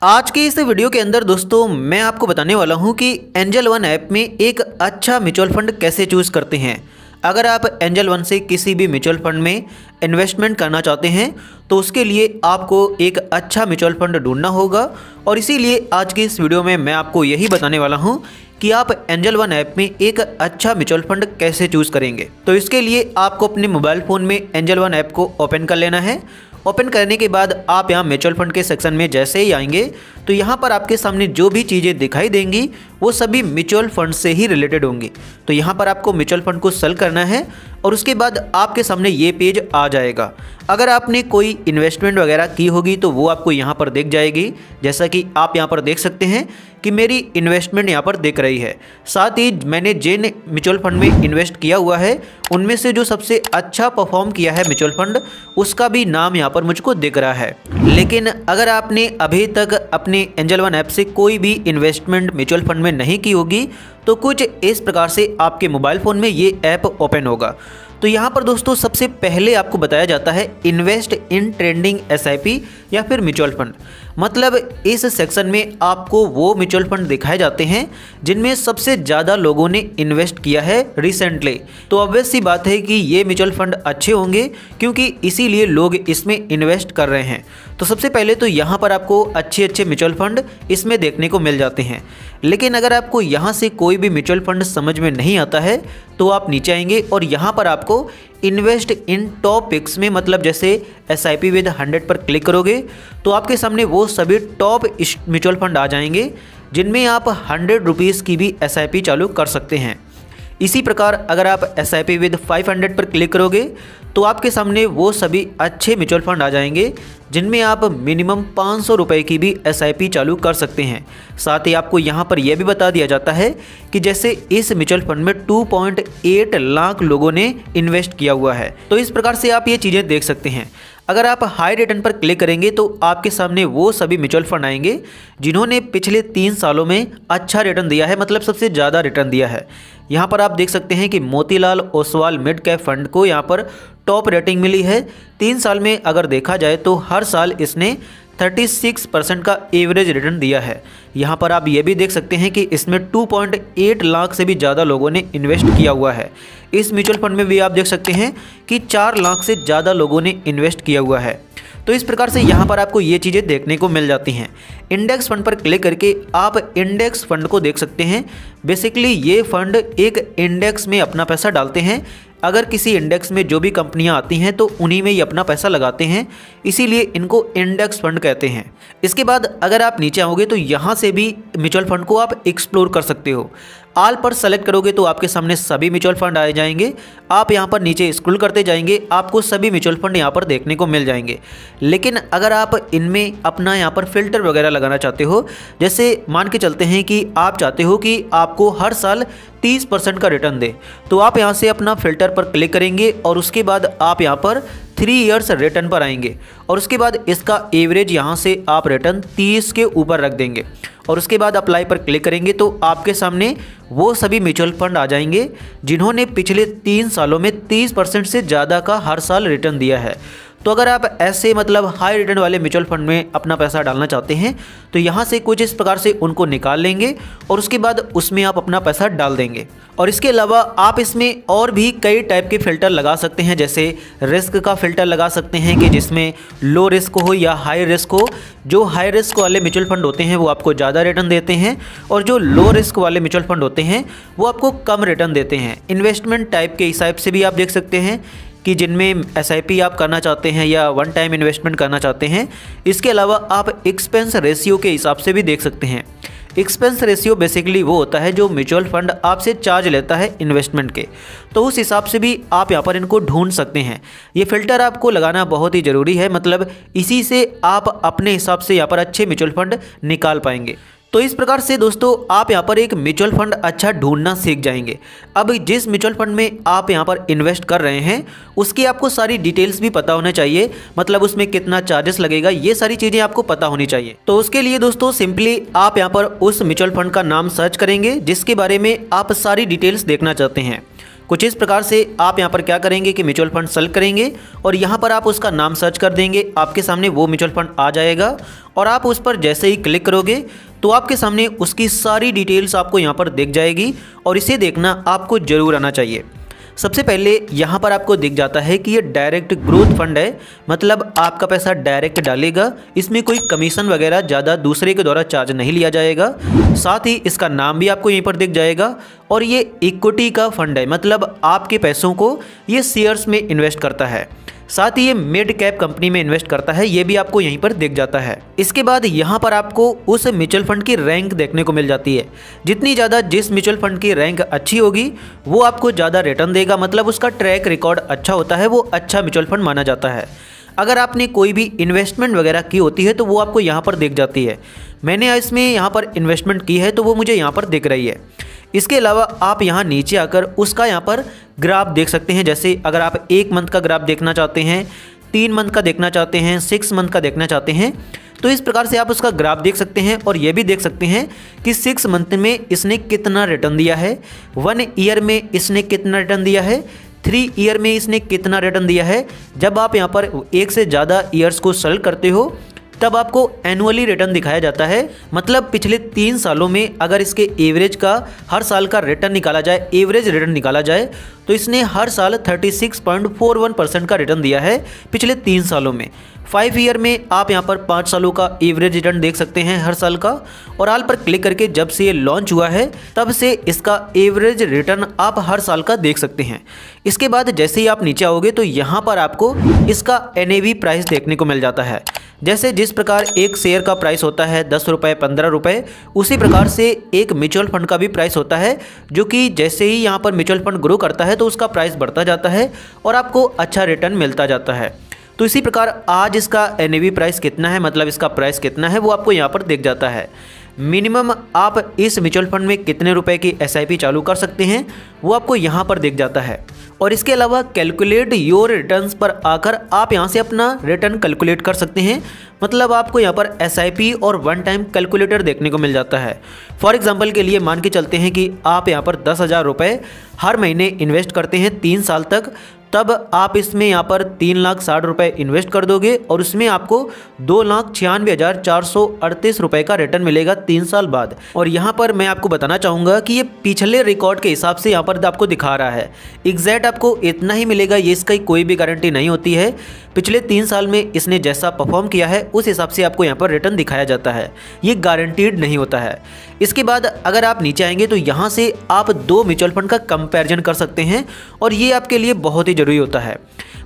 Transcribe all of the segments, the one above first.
आज के इस वीडियो के अंदर दोस्तों मैं आपको बताने वाला हूं कि एंजल वन ऐप में एक अच्छा म्यूचुअल फंड कैसे चूज़ करते हैं। अगर आप एंजल वन से किसी भी म्यूचुअल फंड में इन्वेस्टमेंट करना चाहते हैं तो उसके लिए आपको एक अच्छा म्यूचुअल फंड ढूंढना होगा और इसीलिए आज की इस वीडियो में मैं आपको यही बताने वाला हूं कि आप एंजल वन ऐप में एक अच्छा म्यूचुअल फंड कैसे चूज़ करेंगे। तो इसके लिए आपको अपने मोबाइल फ़ोन में एंजल वन ऐप को ओपन कर लेना है। ओपन करने के बाद आप यहाँ म्यूचुअल फंड के सेक्शन में जैसे ही आएंगे तो यहाँ पर आपके सामने जो भी चीज़ें दिखाई देंगी वो सभी म्यूचुअल फंड से ही रिलेटेड होंगी। तो यहाँ पर आपको म्यूचुअल फंड को सेलेक्ट करना है और उसके बाद आपके सामने ये पेज आ जाएगा। अगर आपने कोई इन्वेस्टमेंट वगैरह की होगी तो वो आपको यहाँ पर दिख जाएगी, जैसा कि आप यहाँ पर देख सकते हैं कि मेरी इन्वेस्टमेंट यहाँ पर दिख रही है। साथ ही मैंने जिन म्यूचुअल फंड में इन्वेस्ट किया हुआ है उनमें से जो सबसे अच्छा परफॉर्म किया है म्यूचुअल फंड उसका भी नाम यहाँ पर मुझको दिख रहा है। लेकिन अगर आपने अभी तक अपने एंजल वन ऐप से कोई भी इन्वेस्टमेंट म्यूचुअल फंड में नहीं की होगी तो कुछ इस प्रकार से आपके मोबाइल फ़ोन में ये ऐप ओपन होगा। तो यहाँ पर दोस्तों सबसे पहले आपको बताया जाता है इन्वेस्ट इन ट्रेंडिंग एसआईपी या फिर म्यूचुअल फंड। मतलब इस सेक्शन में आपको वो म्यूचुअल फंड दिखाए जाते हैं जिनमें सबसे ज़्यादा लोगों ने इन्वेस्ट किया है रिसेंटली। तो ऑब्वियस सी बात है कि ये म्यूचुअल फंड अच्छे होंगे क्योंकि इसीलिए लोग इसमें इन्वेस्ट कर रहे हैं। तो सबसे पहले तो यहाँ पर आपको अच्छे अच्छे म्यूचुअल फंड इसमें देखने को मिल जाते हैं। लेकिन अगर आपको यहाँ से कोई भी म्यूचुअल फंड समझ में नहीं आता है तो आप नीचे आएंगे और यहाँ पर आपको इन्वेस्ट इन टॉप पिक्स में, मतलब जैसे एसआईपी विद 100 पर क्लिक करोगे तो आपके सामने वो सभी टॉप म्यूचुअल फंड आ जाएंगे जिनमें आप 100 रुपीज़ की भी एसआईपी चालू कर सकते हैं। इसी प्रकार अगर आप एसआईपी विद 500 पर क्लिक करोगे तो आपके सामने वो सभी अच्छे म्यूचुअल फंड आ जाएंगे जिनमें आप मिनिमम 500 रुपये की भी एसआईपी चालू कर सकते हैं। साथ ही आपको यहाँ पर यह भी बता दिया जाता है कि जैसे इस म्यूचुअल फंड में 2.8 लाख लोगों ने इन्वेस्ट किया हुआ है। तो इस प्रकार से आप ये चीज़ें देख सकते हैं। अगर आप हाई रिटर्न पर क्लिक करेंगे तो आपके सामने वो सभी म्यूचुअल फंड आएंगे जिन्होंने पिछले 3 सालों में अच्छा रिटर्न दिया है, मतलब सबसे ज़्यादा रिटर्न दिया है। यहाँ पर आप देख सकते हैं कि Motilal Oswal mid cap fund को यहाँ पर टॉप रेटिंग मिली है। 3 साल में अगर देखा जाए तो हर साल इसने 36% का एवरेज रिटर्न दिया है। यहाँ पर आप ये भी देख सकते हैं कि इसमें 2.8 लाख से भी ज़्यादा लोगों ने इन्वेस्ट किया हुआ है। इस म्यूचुअल फंड में भी आप देख सकते हैं कि 4 लाख से ज़्यादा लोगों ने इन्वेस्ट किया हुआ है। तो इस प्रकार से यहाँ पर आपको ये चीज़ें देखने को मिल जाती हैं। इंडेक्स फंड पर क्लिक करके आप इंडेक्स फंड को देख सकते हैं। बेसिकली ये फंड एक इंडेक्स में अपना पैसा डालते हैं। अगर किसी इंडेक्स में जो भी कंपनियां आती हैं तो उन्हीं में ही अपना पैसा लगाते हैं, इसीलिए इनको इंडेक्स फंड कहते हैं। इसके बाद अगर आप नीचे आओगे तो यहाँ से भी म्यूचुअल फंड को आप एक्सप्लोर कर सकते हो। ऑल पर सेलेक्ट करोगे तो आपके सामने सभी म्यूचुअल फंड आ जाएंगे। आप यहाँ पर नीचे स्क्रॉल करते जाएंगे, आपको सभी म्यूचुअल फंड यहाँ पर देखने को मिल जाएंगे। लेकिन अगर आप इनमें अपना यहाँ पर फिल्टर वगैरह लगाना चाहते हो, जैसे मान के चलते हैं कि आप चाहते हो कि आपको हर साल 30% का रिटर्न दे, तो आप यहाँ से अपना फिल्टर पर क्लिक करेंगे और उसके बाद आप यहाँ पर 3 इयर्स रिटर्न पर आएंगे और उसके बाद इसका एवरेज यहाँ से आप रिटर्न 30 के ऊपर रख देंगे और उसके बाद अप्लाई पर क्लिक करेंगे तो आपके सामने वो सभी म्यूचुअल फंड आ जाएंगे जिन्होंने पिछले 3 सालों में 30% से ज़्यादा का हर साल रिटर्न दिया है। तो अगर आप ऐसे मतलब हाई रिटर्न वाले म्यूचुअल फंड में अपना पैसा डालना चाहते हैं तो यहाँ से कुछ इस प्रकार से उनको निकाल लेंगे और उसके बाद उसमें आप अपना पैसा डाल देंगे। और इसके अलावा आप इसमें और भी कई टाइप के फ़िल्टर लगा सकते हैं, जैसे रिस्क का फ़िल्टर लगा सकते हैं कि जिसमें लो रिस्क हो या हाई रिस्क हो। जो हाई रिस्क वाले म्यूचुअल फंड होते हैं वो आपको ज़्यादा रिटर्न देते हैं और जो लो रिस्क वाले म्यूचुअल फंड होते हैं वो आपको कम रिटर्न देते हैं। इन्वेस्टमेंट टाइप के हिसाब से भी आप देख सकते हैं कि जिनमें एसआईपी आप करना चाहते हैं या वन टाइम इन्वेस्टमेंट करना चाहते हैं। इसके अलावा आप एक्सपेंस रेशियो के हिसाब से भी देख सकते हैं। एक्सपेंस रेशियो बेसिकली वो होता है जो म्यूचुअल फंड आपसे चार्ज लेता है इन्वेस्टमेंट के, तो उस हिसाब से भी आप यहाँ पर इनको ढूंढ सकते हैं। ये फ़िल्टर आपको लगाना बहुत ही ज़रूरी है, मतलब इसी से आप अपने हिसाब से यहाँ पर अच्छे म्यूचुअल फंड निकाल पाएंगे। तो इस प्रकार से दोस्तों आप यहाँ पर एक म्यूचुअल फंड अच्छा ढूंढना सीख जाएंगे। अब जिस म्यूचुअल फंड में आप यहाँ पर इन्वेस्ट कर रहे हैं उसकी आपको सारी डिटेल्स भी पता होना चाहिए, मतलब उसमें कितना चार्जेस लगेगा, ये सारी चीज़ें आपको पता होनी चाहिए। तो उसके लिए दोस्तों सिंपली आप यहाँ पर उस म्यूचुअल फंड का नाम सर्च करेंगे जिसके बारे में आप सारी डिटेल्स देखना चाहते हैं। कुछ इस प्रकार से आप यहाँ पर क्या करेंगे कि म्यूचुअल फंड सेलेक्ट करेंगे और यहाँ पर आप उसका नाम सर्च कर देंगे, आपके सामने वो म्यूचुअल फंड आ जाएगा और आप उस पर जैसे ही क्लिक करोगे तो आपके सामने उसकी सारी डिटेल्स आपको यहाँ पर दिख जाएगी और इसे देखना आपको ज़रूर आना चाहिए। सबसे पहले यहाँ पर आपको दिख जाता है कि ये डायरेक्ट ग्रोथ फंड है, मतलब आपका पैसा डायरेक्ट डालेगा, इसमें कोई कमीशन वगैरह ज़्यादा दूसरे के द्वारा चार्ज नहीं लिया जाएगा। साथ ही इसका नाम भी आपको यहीं पर दिख जाएगा और ये इक्विटी का फंड है, मतलब आपके पैसों को ये शेयर्स में इन्वेस्ट करता है। साथ ही ये मिड कैप कंपनी में इन्वेस्ट करता है, ये भी आपको यहीं पर दिख जाता है। इसके बाद यहाँ पर आपको उस म्यूचुअल फंड की रैंक देखने को मिल जाती है। जितनी ज़्यादा जिस म्यूचुअल फंड की रैंक अच्छी होगी वो आपको ज़्यादा रिटर्न देगा, मतलब उसका ट्रैक रिकॉर्ड अच्छा होता है, वो अच्छा म्यूचुअल फंड माना जाता है। अगर आपने कोई भी इन्वेस्टमेंट वगैरह की होती है तो वो आपको यहाँ पर दिख जाती है। मैंने इसमें यहाँ पर इन्वेस्टमेंट की है तो वो मुझे यहाँ पर दिख रही है। इसके अलावा आप यहाँ नीचे आकर उसका यहाँ पर ग्राफ देख सकते हैं। जैसे अगर आप 1 मंथ का ग्राफ देखना चाहते हैं, 3 मंथ का देखना चाहते हैं, 6 मंथ का देखना चाहते हैं, तो इस प्रकार से आप उसका ग्राफ देख सकते हैं और ये भी देख सकते हैं कि 6 मंथ में इसने कितना रिटर्न दिया है, 1 ईयर में इसने कितना रिटर्न दिया है, 3 ईयर में इसने कितना रिटर्न दिया है। जब आप यहाँ पर एक से ज़्यादा ईयर्स को सेलेक्ट करते हो तब आपको एनुअली रिटर्न दिखाया जाता है, मतलब पिछले 3 सालों में अगर इसके एवरेज का हर साल का रिटर्न निकाला जाए, एवरेज रिटर्न निकाला जाए, तो इसने हर साल 36.41% का रिटर्न दिया है पिछले 3 सालों में। 5 ईयर में आप यहाँ पर 5 सालों का एवरेज रिटर्न देख सकते हैं हर साल का, और ऑल पर क्लिक करके जब से ये लॉन्च हुआ है तब से इसका एवरेज रिटर्न आप हर साल का देख सकते हैं। इसके बाद जैसे ही आप नीचे आओगे तो यहाँ पर आपको इसका NAV प्राइस देखने को मिल जाता है। जैसे जिस प्रकार एक शेयर का प्राइस होता है 10 रुपये 15 रुपये, उसी प्रकार से एक म्यूचुअल फंड का भी प्राइस होता है, जो कि जैसे ही यहाँ पर म्यूचुअल फंड ग्रो करता है तो उसका प्राइस बढ़ता जाता है और आपको अच्छा रिटर्न मिलता जाता है। तो इसी प्रकार आज इसका NAV प्राइस कितना है, मतलब इसका प्राइस कितना है, वो आपको यहाँ पर दिख जाता है। मिनिमम आप इस म्यूचुअल फंड में कितने रुपए की SIP चालू कर सकते हैं वो आपको यहाँ पर दिख जाता है। और इसके अलावा कैलकुलेट योर रिटर्न्स पर आकर आप यहाँ से अपना रिटर्न कैलकुलेट कर सकते हैं, मतलब आपको यहाँ पर SIP और 1 टाइम कैलकुलेटर देखने को मिल जाता है। फॉर एग्जांपल के लिए मान के चलते हैं कि आप यहाँ पर 10,000 रुपये हर महीने इन्वेस्ट करते हैं 3 साल तक, तब आप इसमें यहाँ पर 3,60,000 रुपये इन्वेस्ट कर दोगे और उसमें आपको 2,96,438 रुपये का रिटर्न मिलेगा 3 साल बाद। और यहाँ पर मैं आपको बताना चाहूँगा कि ये पिछले रिकॉर्ड के हिसाब से यहाँ पर आपको दिखा रहा है, एग्जैक्ट आपको इतना ही मिलेगा ये इसकी कोई भी गारंटी नहीं होती है। पिछले 3 साल में इसने जैसा परफॉर्म किया है उस हिसाब से आपको यहाँ पर रिटर्न दिखाया जाता है, ये गारंटीड नहीं होता है। इसके बाद अगर आप नीचे आएंगे तो यहाँ से आप 2 म्यूचुअल फंड का कंपैरिजन कर सकते हैं और ये आपके लिए बहुत ही ज़रूरी होता है।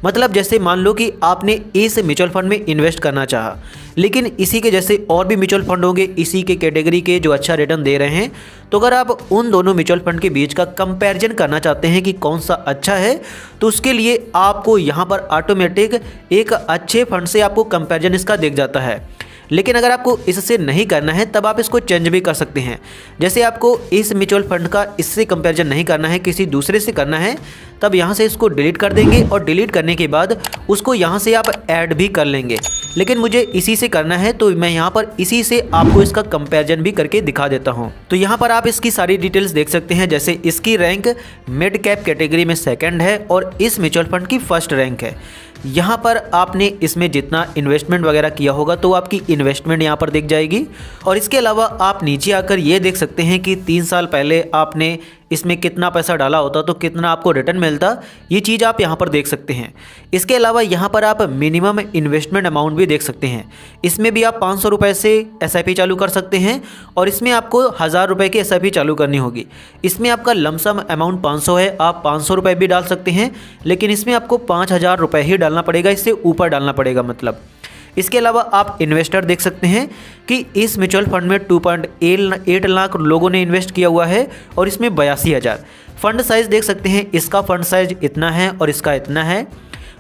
मतलब जैसे मान लो कि आपने इस म्यूचुअल फंड में इन्वेस्ट करना चाहा, लेकिन इसी के जैसे और भी म्यूचुअल फंड होंगे इसी के कैटेगरी के जो अच्छा रिटर्न दे रहे हैं, तो अगर आप उन दोनों म्यूचुअल फंड के बीच का कंपैरिजन करना चाहते हैं कि कौन सा अच्छा है, तो उसके लिए आपको यहाँ पर ऑटोमेटिक एक अच्छे फंड से आपको कंपैरिजन इसका दिख जाता है। लेकिन अगर आपको इससे नहीं करना है तब आप इसको चेंज भी कर सकते हैं। जैसे आपको इस म्यूचुअल फंड का इससे कंपैरिजन नहीं करना है, किसी दूसरे से करना है, तब यहाँ से इसको डिलीट कर देंगे और डिलीट करने के बाद उसको यहाँ से आप ऐड भी कर लेंगे। लेकिन मुझे इसी से करना है तो मैं यहाँ पर इसी से आपको इसका कंपैरिजन भी करके दिखा देता हूँ। तो यहाँ पर आप इसकी सारी डिटेल्स देख सकते हैं। जैसे इसकी रैंक मिड कैप कैटेगरी में 2nd है और इस म्यूचुअल फंड की 1st रैंक है। यहाँ पर आपने इसमें जितना इन्वेस्टमेंट वगैरह किया होगा तो आपकी इन्वेस्टमेंट यहाँ पर दिख जाएगी। और इसके अलावा आप नीचे आकर ये देख सकते हैं कि 3 साल पहले आपने इसमें कितना पैसा डाला होता तो कितना आपको रिटर्न मिलता, ये चीज़ आप यहाँ पर देख सकते हैं। इसके अलावा यहाँ पर आप मिनिमम इन्वेस्टमेंट अमाउंट भी देख सकते हैं। इसमें भी आप 500 रुपये से SIP चालू कर सकते हैं और इसमें आपको 1,000 रुपये की SIP चालू करनी होगी। इसमें आपका लमसम अमाउंट 500 है, आप 500 रुपये भी डाल सकते हैं, लेकिन इसमें आपको 5,000 रुपये ही डालना पड़ेगा, इससे ऊपर डालना पड़ेगा मतलब। इसके अलावा आप इन्वेस्टर देख सकते हैं कि इस म्यूचुअल फंड में 2.8 लाख लोगों ने इन्वेस्ट किया हुआ है और इसमें 82,000। फंड साइज देख सकते हैं, इसका फंड साइज इतना है और इसका इतना है।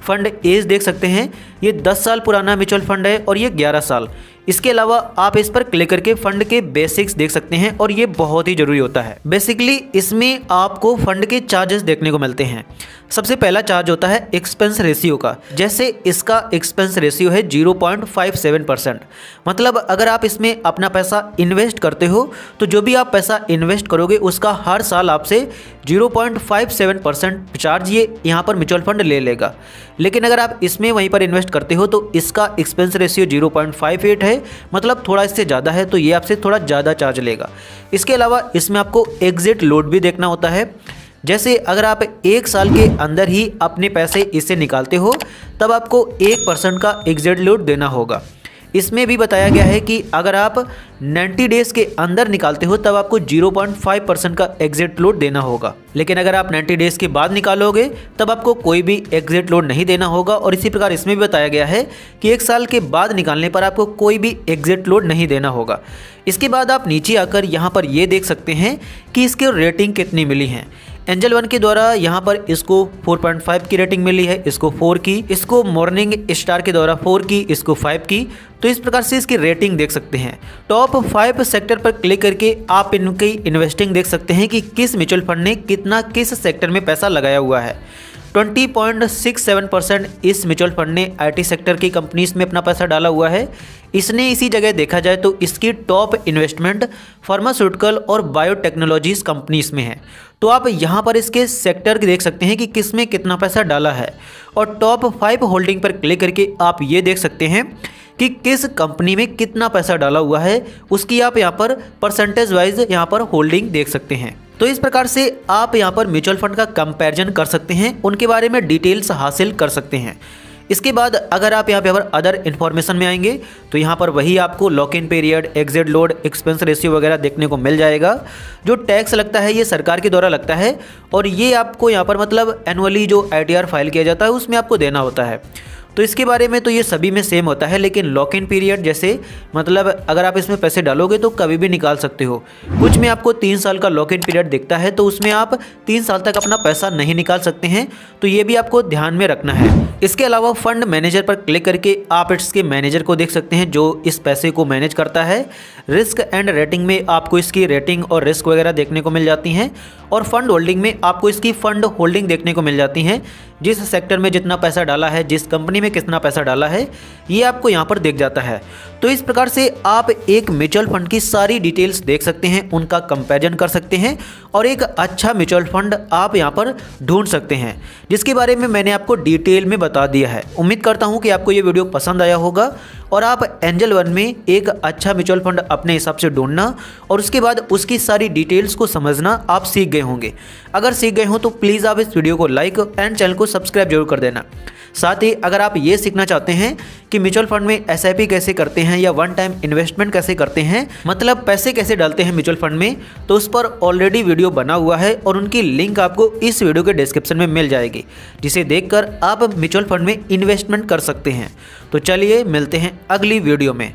फंड एज देख सकते हैं, ये 10 साल पुराना म्यूचुअल फंड है और ये 11 साल। इसके अलावा आप इस पर क्लिक करके फंड के बेसिक्स देख सकते हैं और ये बहुत ही ज़रूरी होता है। बेसिकली इसमें आपको फंड के चार्जेस देखने को मिलते हैं। सबसे पहला चार्ज होता है एक्सपेंस रेशियो का। जैसे इसका एक्सपेंस रेशियो है 0.57%। मतलब अगर आप इसमें अपना पैसा इन्वेस्ट करते हो तो जो भी आप पैसा इन्वेस्ट करोगे उसका हर साल आपसे 0.57% चार्ज ये यहाँ पर म्यूचुअल फंड ले लेगा। लेकिन अगर आप इसमें वहीं पर इन्वेस्ट करते हो तो इसका एक्सपेंस रेशियो 0.58 है, मतलब थोड़ा इससे ज़्यादा है, तो ये आपसे थोड़ा ज़्यादा चार्ज लेगा। इसके अलावा इसमें आपको एग्जिट लोड भी देखना होता है। जैसे अगर आप 1 साल के अंदर ही अपने पैसे इससे निकालते हो तब आपको 1% का एग्जिट लोड देना होगा। इसमें भी बताया गया है कि अगर आप 90 डेज़ के अंदर निकालते हो तब आपको 0.5% का एग्जिट लोड देना होगा। लेकिन अगर आप 90 डेज़ के बाद निकालोगे तब आपको कोई भी एग्जिट लोड नहीं देना होगा। और इसी प्रकार इसमें भी बताया गया है कि 1 साल के बाद निकालने पर आपको कोई भी एग्जिट लोड नहीं देना होगा। इसके बाद आप नीचे आकर यहाँ पर ये देख सकते हैं कि इसकी रेटिंग कितनी मिली है। एंजल वन के द्वारा यहाँ पर इसको 4.5 की रेटिंग मिली है, इसको 4 की, इसको मॉर्निंग स्टार के द्वारा 4 की, इसको 5 की। तो इस प्रकार से इसकी रेटिंग देख सकते हैं। टॉप 5 सेक्टर पर क्लिक करके आप इनकी इन्वेस्टिंग देख सकते हैं कि किस म्यूचुअल फंड ने कितना किस सेक्टर में पैसा लगाया हुआ है। 20.67% इस म्यूचुअल फंड ने आईटी सेक्टर की कंपनीज में अपना पैसा डाला हुआ है। इसने इसी जगह देखा जाए तो इसकी टॉप इन्वेस्टमेंट फार्मास्यूटिकल और बायोटेक्नोलॉजीज कंपनीज में है। तो आप यहाँ पर इसके सेक्टर देख सकते हैं कि किस में कितना पैसा डाला है। और टॉप 5 होल्डिंग पर क्लिक करके आप ये देख सकते हैं कि किस कंपनी में कितना पैसा डाला हुआ है, उसकी आप यहाँ पर परसेंटेज वाइज यहाँ पर होल्डिंग देख सकते हैं। तो इस प्रकार से आप यहाँ पर म्यूचुअल फंड का कंपैरिजन कर सकते हैं, उनके बारे में डिटेल्स हासिल कर सकते हैं। इसके बाद अगर आप यहाँ पर अदर इन्फॉर्मेशन में आएंगे तो यहाँ पर वही आपको lock in period, exit load, expense ratio वगैरह देखने को मिल जाएगा। जो टैक्स लगता है ये सरकार के द्वारा लगता है और ये आपको यहाँ पर मतलब एनुअली जो ITR फाइल किया जाता है उसमें आपको देना होता है। तो इसके बारे में तो ये सभी में सेम होता है, लेकिन लॉक इन पीरियड जैसे मतलब अगर आप इसमें पैसे डालोगे तो कभी भी निकाल सकते हो। कुछ में आपको 3 साल का लॉक इन पीरियड दिखता है तो उसमें आप 3 साल तक अपना पैसा नहीं निकाल सकते हैं, तो ये भी आपको ध्यान में रखना है। इसके अलावा फंड मैनेजर पर क्लिक करके आप इसके मैनेजर को देख सकते हैं जो इस पैसे को मैनेज करता है। रिस्क एंड रेटिंग में आपको इसकी रेटिंग और रिस्क वगैरह देखने को मिल जाती हैं। और फंड होल्डिंग में आपको इसकी फंड होल्डिंग देखने को मिल जाती हैं, जिस सेक्टर में जितना पैसा डाला है, जिस कंपनी में कितना पैसा डाला है, ये आपको यहाँ पर दिख जाता है। तो इस प्रकार से आप एक म्यूचुअल फंड की सारी डिटेल्स देख सकते हैं, उनका कंपैरिजन कर सकते हैं और एक अच्छा म्यूचुअल फंड आप यहाँ पर ढूंढ सकते हैं, जिसके बारे में मैंने आपको डिटेल में बता दिया है। उम्मीद करता हूँ कि आपको ये वीडियो पसंद आया होगा और आप एंजल वन में एक अच्छा म्यूचुअल फंड अपने हिसाब से ढूंढना और उसके बाद उसकी सारी डिटेल्स को समझना आप सीख गए होंगे। अगर सीख गए हो तो प्लीज़ आप इस वीडियो को लाइक एंड चैनल को सब्सक्राइब जरूर कर देना। साथ ही अगर आप ये सीखना चाहते हैं कि म्यूचुअल फंड में SIP कैसे करते हैं या वन टाइम इन्वेस्टमेंट कैसे करते हैं, मतलब पैसे कैसे डालते हैं म्यूचुअल फंड में, तो उस पर ऑलरेडी वीडियो बना हुआ है और उनकी लिंक आपको इस वीडियो के डिस्क्रिप्शन में मिल जाएगी, जिसे देखकर आप म्यूचुअल फंड में इन्वेस्टमेंट कर सकते हैं। तो चलिए मिलते हैं अगली वीडियो में।